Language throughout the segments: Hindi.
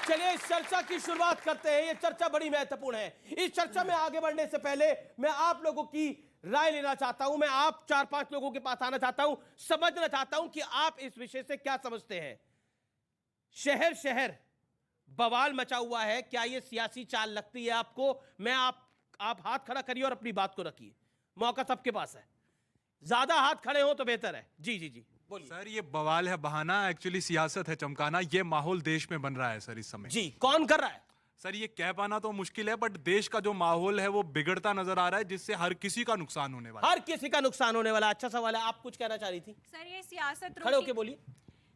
चलिए इस चर्चा की शुरुआत करते हैं। ये चर्चा बड़ी महत्वपूर्ण है। इस चर्चा में आगे बढ़ने से पहले मैं आप लोगों की राय लेना चाहता हूं। मैं आप 4-5 लोगों के पास आना चाहता हूं, समझना चाहता हूं कि आप इस विषय से क्या समझते हैं। शहर शहर बवाल मचा हुआ है, क्या यह सियासी चाल लगती है आपको? मैं आप हाथ खड़ा करिए और अपनी बात को रखिए, मौका सबके पास है। ज्यादा हाथ खड़े हो तो बेहतर है। जी जी जी बोलिए। सर ये बवाल है, बहाना, एक्चुअली सियासत है चमकाना। ये माहौल देश में बन रहा है सर इस समय। जी, कौन कर रहा है? सर ये कह पाना तो मुश्किल है, बट देश का जो माहौल है वो बिगड़ता नजर आ रहा है, जिससे हर किसी का नुकसान होने वाला है। हर किसी का नुकसान होने वाला। अच्छा सवाल है। आप कुछ कहना चाह रही थी? सर ये सियासत खड़े होके बोलिए।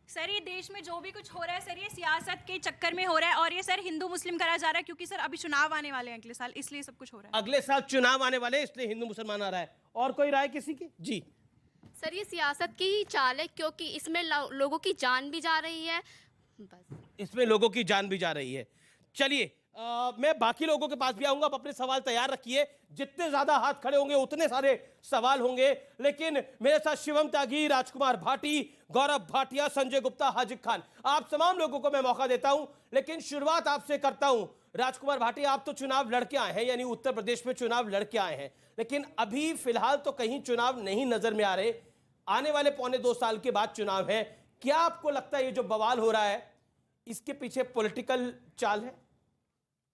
सर ये देश में जो भी कुछ हो रहा है सर, ये सियासत के चक्कर में हो रहा है, और ये सर हिंदू मुस्लिम करा जा रहा है, क्योंकि सर अभी चुनाव आने वाले हैं अगले साल, इसलिए सब कुछ हो रहा है। अगले साल चुनाव आने वाले, इसलिए हिंदू मुसलमान आ रहा है। और कोई राय किसी की? जी सर ये सियासत की ही चाल है, क्योंकि इसमें लोगों की जान भी जा रही है। बस इसमें लोगों की जान भी जा रही है। चलिए मैं बाकी लोगों के पास भी आऊंगा। आप अपने सवाल तैयार रखिए। जितने ज्यादा हाथ खड़े होंगे उतने सारे सवाल होंगे। लेकिन मेरे साथ शिवम त्यागी, राजकुमार भाटी, गौरव भाटिया, संजय गुप्ता, हाजिक खान, आप तमाम लोगों को मैं मौका देता हूं। लेकिन शुरुआत आपसे करता हूं। राजकुमार भाटी, आप तो चुनाव लड़के आए हैं, यानी उत्तर प्रदेश में चुनाव लड़के आए हैं, लेकिन अभी फिलहाल तो कहीं चुनाव नहीं नजर में आ रहे। आने वाले 1.25 साल के बाद चुनाव है। क्या आपको लगता है ये जो बवाल हो रहा है इसके पीछे पॉलिटिकल चाल है?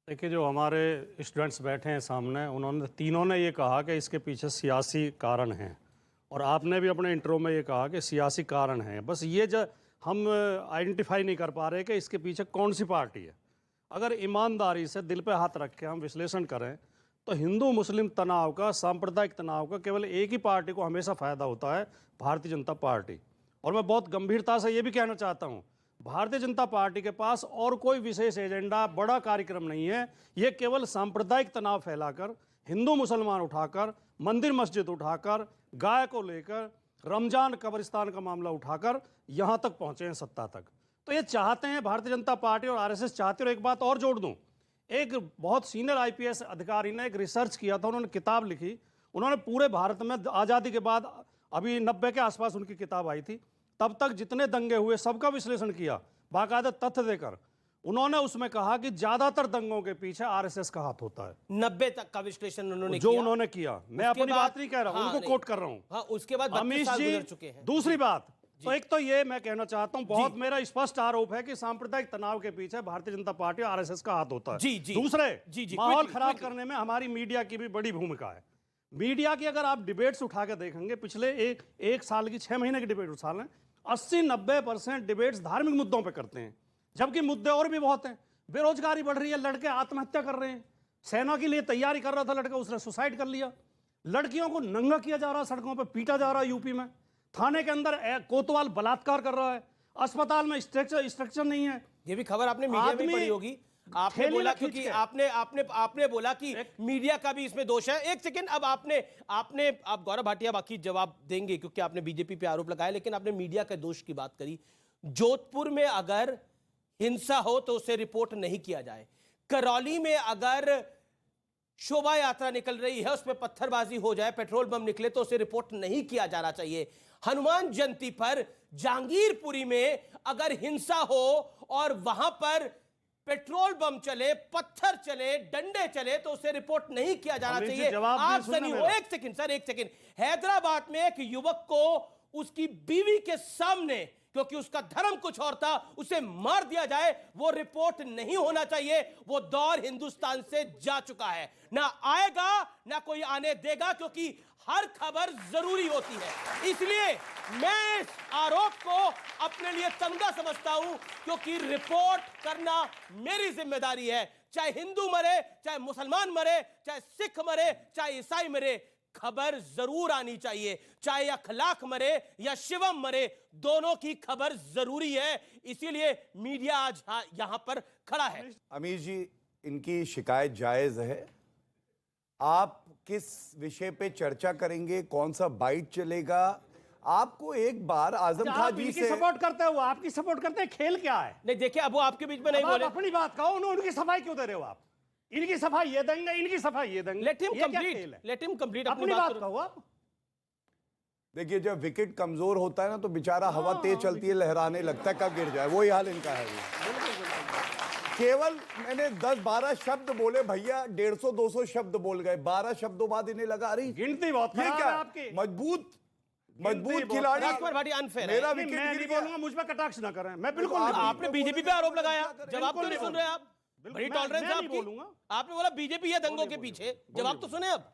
देखिए, जो हमारे स्टूडेंट्स बैठे हैं सामने, उन्होंने तीनों ने ये कहा कि इसके पीछे सियासी कारण हैं, और आपने भी अपने इंट्रो में ये कहा कि सियासी कारण हैं। बस ये जो हम आइडेंटिफाई नहीं कर पा रहे कि इसके पीछे कौन सी पार्टी है। अगर ईमानदारी से दिल पे हाथ रख के हम विश्लेषण करें तो हिंदू मुस्लिम तनाव का, सांप्रदायिक तनाव का केवल एक ही पार्टी को हमेशा फ़ायदा होता है, भारतीय जनता पार्टी। और मैं बहुत गंभीरता से ये भी कहना चाहता हूँ, भारतीय जनता पार्टी के पास और कोई विशेष एजेंडा, बड़ा कार्यक्रम नहीं है। ये केवल सांप्रदायिक तनाव फैलाकर, हिंदू मुसलमान उठाकर, मंदिर मस्जिद उठाकर, गाय को लेकर, रमजान कब्रिस्तान का मामला उठाकर यहाँ तक पहुँचे हैं, सत्ता तक। तो ये चाहते हैं भारतीय जनता पार्टी और आरएसएस चाहती है। और एक बात और जोड़ दूँ, एक बहुत सीनियर आईपीएस अधिकारी ने एक रिसर्च किया था, उन्होंने किताब लिखी। उन्होंने पूरे भारत में आज़ादी के बाद, अभी 90 के आसपास उनकी किताब आई थी, तब तक जितने दंगे हुए सबका विश्लेषण किया, बाकायदा तथ्य देकर। उन्होंने उसमें कहा कि ज्यादातर दंगों के पीछे आरएसएस का हाथ होता है। 90 तक का विश्लेषण उन्होंने जो किया। उन्होंने किया, मैं अपनी बात नहीं कह रहा हूं, उनको कोट कर रहा हूं। हाँ, उसके बाद 32 साल गुजर चुके हैं। दूसरी बात, तो एक तो ये मैं कहना चाहता हूं, बहुत मेरा स्पष्ट आरोप है कि सांप्रदायिक तनाव के पीछे भारतीय जनता पार्टी और आरएसएस का हाथ होता है। जी जी। दूसरे, माहौल खराब करने में हमारी मीडिया की भी बड़ी भूमिका है। मीडिया की अगर आप डिबेट्स उठा के देखेंगे, पिछले एक साल की 6 महीने की डिबेट उठा लें, 80-90% डिबेट्स धार्मिक मुद्दों पे करते हैं, जबकि मुद्दे और भी बहुत हैं। बेरोजगारी बढ़ रही है, लड़के आत्महत्या कर रहे हैं, सेना के लिए तैयारी कर रहा था लड़का, उसने सुसाइड कर लिया, लड़कियों को नंगा किया जा रहा है, सड़कों पे पीटा जा रहा है यूपी में, थाने के अंदर कोतवाल बलात्कार कर रहा है, अस्पताल में स्ट्रक्चर नहीं है। ये भी खबर आपने मीडिया में पढ़ी होगी। आपने बोला, क्योंकि आपने बोला कि मीडिया का भी इसमें दोष है। एक सेकंड, अब आप गौरव भाटिया बाकी जवाब देंगे क्योंकि आपने बीजेपी पे आरोप लगाया, लेकिन आपने मीडिया के दोष की बात करी। जोधपुर में अगर हिंसा हो तो उसे रिपोर्ट नहीं किया जाए, करौली में अगर शोभा यात्रा निकल रही है उसमें पत्थरबाजी हो जाए, पेट्रोल बम निकले तो उसे रिपोर्ट नहीं किया जाना चाहिए। हनुमान जयंती पर जहांगीरपुरी में अगर हिंसा हो और वहां पर पेट्रोल बम चले, पत्थर चले, डंडे चले तो उसे रिपोर्ट नहीं किया जाना चाहिए। आप सनी हो। एक सेकंड सर, एक सेकंड। हैदराबाद में एक युवक को उसकी बीवी के सामने, क्योंकि उसका धर्म कुछ और था, उसे मार दिया जाए, वो रिपोर्ट नहीं होना चाहिए। वो दौर हिंदुस्तान से जा चुका है, ना आएगा ना कोई आने देगा, क्योंकि हर खबर जरूरी होती है। इसलिए मैं इस आरोप को अपने लिए तमगा समझता हूं, क्योंकि रिपोर्ट करना मेरी जिम्मेदारी है। चाहे हिंदू मरे, चाहे मुसलमान मरे, चाहे सिख मरे, चाहे ईसाई मरे, खबर जरूर आनी चाहिए। चाहे अखलाक मरे या शिवम मरे, दोनों की खबर जरूरी है। इसीलिए मीडिया आज यहां पर खड़ा है। अमीर जी, इनकी शिकायत जायज है। आप किस विषय पे चर्चा करेंगे, कौन सा बाइट चलेगा? आपको एक बार आजम खान जी से सपोर्ट करते हो, आपकी सपोर्ट करते हैं, खेल क्या है? नहीं देखिए, अब वो आपके बीच में नहीं बोले। अपनी बात कहो, उनकी सफाई क्यों दे रहे हो आप? इनकी सफाई ये देंगे, इनकी सफाई ये देंगे। लेट हिम कंप्लीट अपनी बात कहो आप। देखिए, जब विकेट कमजोर होता है ना तो बेचारा हवा तेज चलती है, लहराने लगता है, कब गिर जाए, वही हाल इनका है। केवल मैंने 10-12 शब्द बोले भैया, 150-200 शब्द बोल गए, 12 शब्दों बाद इन्हें लगा रही गिनती बहुत ये खराब क्या है आपकी। मजबूत बहुत खिलाड़ी। राजकुमार भाटिया अनफेयर है। मेरा नहीं, विकेट मैं गिर नहीं गया। बोलूंगा, मुझ पर कटाक्ष ना करें, मैं बिल्कुल आप- नहीं आपने बीजेपी पे आरोप लगाया, जवाब क्यों नहीं सुन रहे आप? बिल्कुल, बड़ी मैं टॉलरेंस है नहीं आपकी। बोलूंगा। आपने बोला बीजेपी है दंगों के पीछे, जवाब तो सुने अब।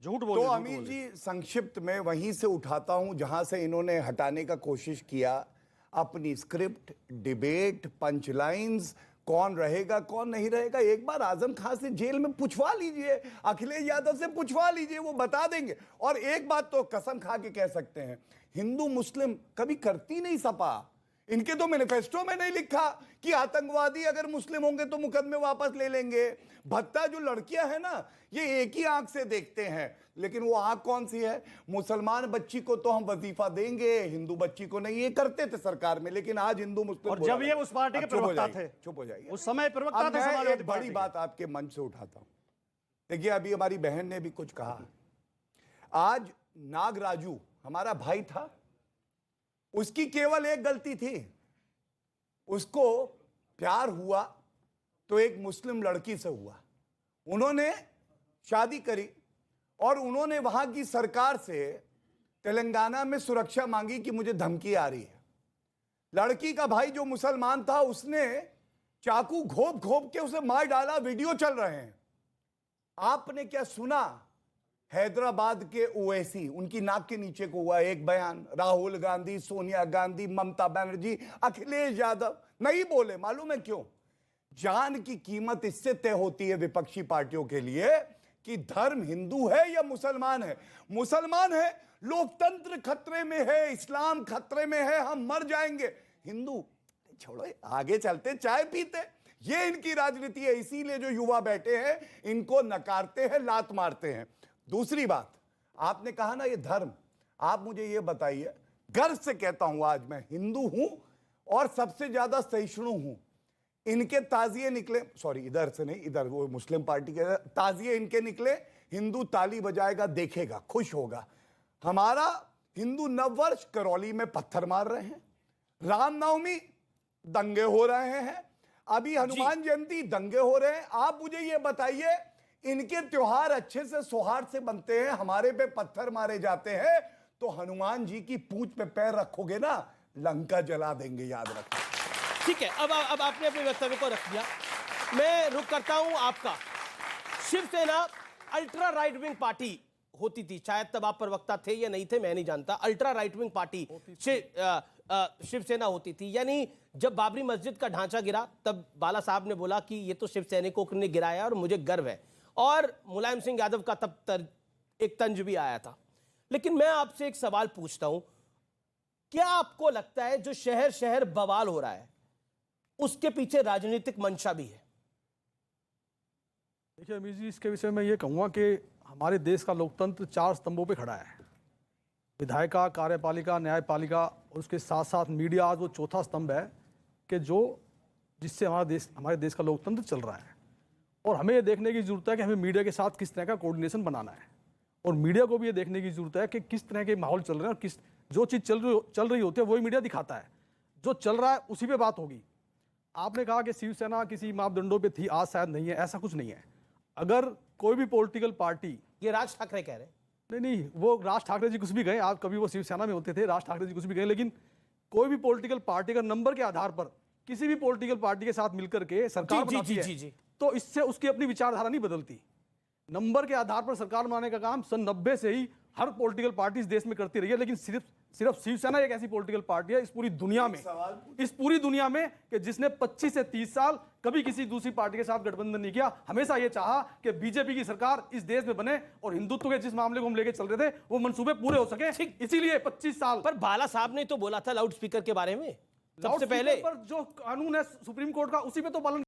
झूठ तो बोल अमीर जी संक्षिप्त में वहीं से उठाता हूं जहां से इन्होंने हटाने का कोशिश किया। अपनी स्क्रिप्ट, डिबेट, पंचलाइंस, कौन रहेगा कौन नहीं रहेगा, एक बार आजम खान से जेल में पूछवा लीजिए, अखिलेश यादव से पूछवा लीजिए, वो बता देंगे। और एक बात तो कसम खा के कह सकते हैं, हिंदू मुस्लिम कभी करती नहीं सपा। इनके तो मैनिफेस्टो में नहीं लिखा कि आतंकवादी अगर मुस्लिम होंगे तो मुकदमे वापस ले लेंगे। भत्ता जो लड़कियां हैं ना, ये एक ही आंख से देखते हैं, लेकिन वो आंख कौन सी है? मुसलमान बच्ची को तो हम वजीफा देंगे, हिंदू बच्ची को नहीं। ये करते थे सरकार में, लेकिन आज हिंदू मुस्लिम और जब ये उस पार्टी के प्रवक्ता थे, चुप हो जाइए। उस समय प्रवक्ता अब थे मैं समाजवादी एक पार्टी बड़ी के। बात आपके मंच से उठाता हूं। देखिए, अभी हमारी बहन ने भी कुछ कहा। आज नागराजू हमारा भाई था, उसकी केवल एक गलती थी, उसको प्यार हुआ तो एक मुस्लिम लड़की से हुआ। उन्होंने शादी करी और उन्होंने वहां की सरकार से तेलंगाना में सुरक्षा मांगी कि मुझे धमकी आ रही है। लड़की का भाई जो मुसलमान था, उसने चाकू घोप घोप के उसे मार डाला। वीडियो चल रहे हैं। आपने क्या सुना? हैदराबाद के ओवैसी, उनकी नाक के नीचे को हुआ एक बयान। राहुल गांधी, सोनिया गांधी, ममता बनर्जी, अखिलेश यादव नहीं बोले। मालूम है क्यों? जान की कीमत इससे तय होती है विपक्षी पार्टियों के लिए कि धर्म हिंदू है या मुसलमान है। मुसलमान है, लोकतंत्र खतरे में है, इस्लाम खतरे में है, हम मर जाएंगे। हिंदू छोड़ो, आगे चलते चाय पीते। ये इनकी राजनीति है। इसीलिए जो युवा बैठे हैं, इनको नकारते हैं, लात मारते हैं। दूसरी बात, आपने कहा ना ये धर्म, आप मुझे ये बताइए, गर्व से कहता हूं आज मैं हिंदू हूं और सबसे ज्यादा सहिष्णु हूं। इनके ताजिए निकले, सॉरी इधर से नहीं, इधर वो मुस्लिम पार्टी के ताजिए इनके निकले, हिंदू ताली बजाएगा, देखेगा, खुश होगा। हमारा हिंदू नववर्ष करौली में पत्थर मार रहे हैं, रामनवमी दंगे हो रहे हैं, अभी हनुमान जयंती दंगे हो रहे हैं। आप मुझे ये बताइए, इनके त्योहार अच्छे से सौहार्द से बनते हैं, हमारे पे पत्थर मारे जाते हैं, तो हनुमान जी की पूंछ पे पैर रखोगे ना, लंका जला देंगे, याद रखो। ठीक है, अब आपने अपने वक्तव्य को रख दिया। मैं रुक करता हूं आपका। Shiv Sena ultra right wing party होती थी, शायद तब आप प्रवक्ता थे या नहीं थे मैं नहीं जानता। Ultra right wing party Shiv Sena होती थी। यानी जब बाबरी मस्जिद का ढांचा गिरा, तब बाला साहब ने बोला कि ये तो शिव सैनिकों ने गिराया और मुझे गर्व है, और मुलायम सिंह यादव का तब एक तंज भी आया था। लेकिन मैं आपसे एक सवाल पूछता हूं, क्या आपको लगता है जो शहर शहर बवाल हो रहा है, उसके पीछे राजनीतिक मंशा भी है? देखिए अमीर जी, इसके विषय में ये कहूँगा कि हमारे देश का लोकतंत्र 4 स्तंभों पे खड़ा है। विधायिका, कार्यपालिका, न्यायपालिका और उसके साथ साथ मीडिया आज वो चौथा स्तंभ है कि जिससे हमारे देश का लोकतंत्र चल रहा है। और हमें ये देखने की ज़रूरत है कि हमें मीडिया के साथ किस तरह का कोऑर्डिनेशन बनाना है, और मीडिया को भी ये देखने की ज़रूरत है कि किस तरह के माहौल चल रहे हैं, और जो चीज़ चल रही होती है वही मीडिया दिखाता है। जो चल रहा है उसी पे बात होगी। आपने कहा कि शिवसेना किसी मापदंडों पे थी, आज शायद नहीं है, ऐसा कुछ नहीं है। अगर कोई भी पॉलिटिकल पार्टी, ये राज ठाकरे कह रहे हैं। नहीं, वो राज ठाकरे जी कुछ भी गए, आज कभी वो शिवसेना में होते थे, राज ठाकरे जी कुछ भी गए, लेकिन कोई भी पॉलिटिकल पार्टी का नंबर के आधार पर किसी भी पॉलिटिकल पार्टी के साथ मिलकर के सरकार बनाती है, तो इससे उसकी अपनी विचारधारा नहीं बदलती। नंबर के आधार पर सरकार बनाने का काम सन 90 से ही हर पॉलिटिकल पार्टी इस देश में करती रही है, लेकिन सिर्फ शिवसेना एक ऐसी पॉलिटिकल पार्टी है इस पूरी दुनिया में कि जिसने 25 से 30 साल कभी किसी दूसरी पार्टी के साथ गठबंधन नहीं किया। हमेशा ये चाहा कि बीजेपी की सरकार इस देश में बने और हिंदुत्व के जिस मामले को हम लेके चल रहे थे वो मंसूबे पूरे हो सके, इसीलिए 25 साल। पर बाला साहब ने तो बोला था लाउड स्पीकर के बारे में सबसे पहले, पर जो कानून है सुप्रीम कोर्ट का, उसी पे तो पालन